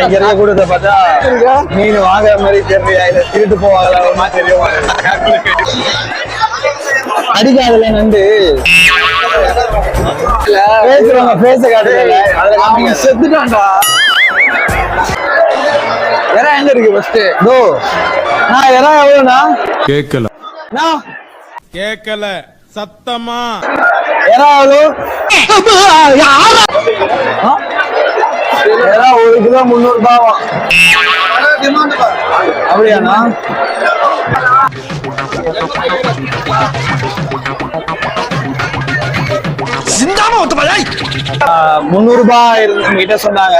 இங்க இருக்க கூட்டத்தை பார்த்தா மீன் வாங்குற மாதிரி தெரியல, இல்ல திருட்டு போவாங்களா தெரிய அடிக்காதுல நண்டு பேசுறவங்க பேச காட்டுல செத்துட்டான்டா. எறா எங்க இருக்கு ஃபர்ஸ்ட்? தோ நான் எறா எவ்வளவுண்ணா? கேட்கல நான் கேட்கல சத்தமா எறா எவ்வளோ? எறா 1 கிலோ 300 ரூபாவாம். அப்படியாண்ணா? சிந்தாம ஒத்துப்பாய் 300 ரூபாய் கிட்ட சொன்னாங்க.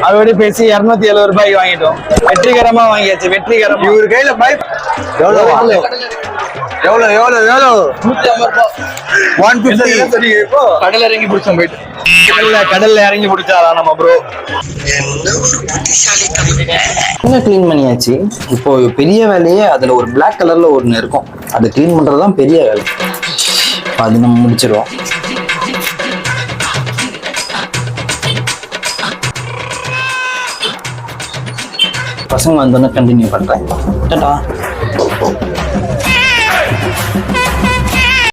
அதோட பேசி 270 ரூபாய்க்கு வாங்கிட்டோம். வெற்றிகரமா வாங்கியாச்சு. வெற்றிகரமா. இவரு கையில பைப் எவ்வளவு எவ்வளவு எவ்வளவு எவ்வளவு 150 இப்போ கடல்ல இறங்கி பிடிச்சோம். போயிட்டு கடல்ல இறங்கி பிடிச்சாரா நம்ம ப்ரோ. கிளீன் பண்ணியாச்சு. இப்போ பெரிய வேலையே அதுல ஒரு பிளாக் கலர்ல ஒண்ணு இருக்கும், அதை கிளீன் பண்றதுதான் பெரிய வேலை. அது நம்ம முடிச்சிருவோம். பசங்க வந்தோன்னு கண்டினியூ பண்றேன். டாடா.